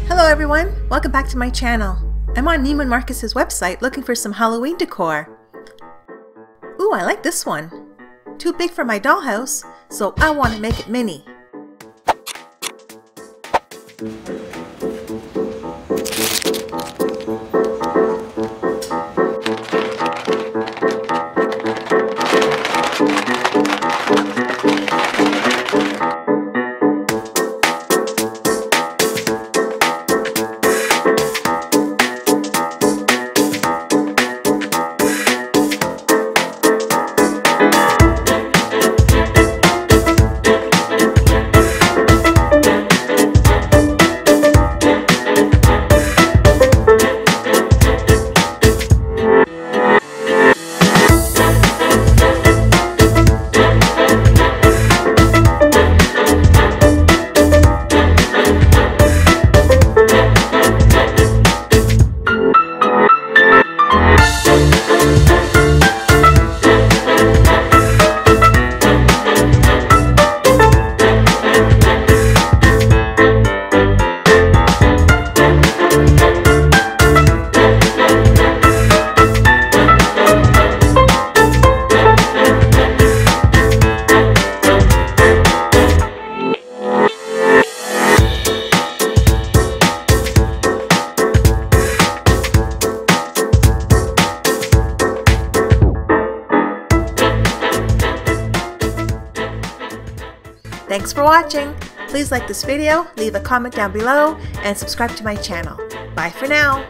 Hello everyone, welcome back to my channel. I'm on Neiman Marcus's website looking for some Halloween decor. Ooh, I like this one. Too big for my dollhouse, so I want to make it mini. Thanks for watching. Please like this video, leave a comment down below, and subscribe to my channel. Bye for now.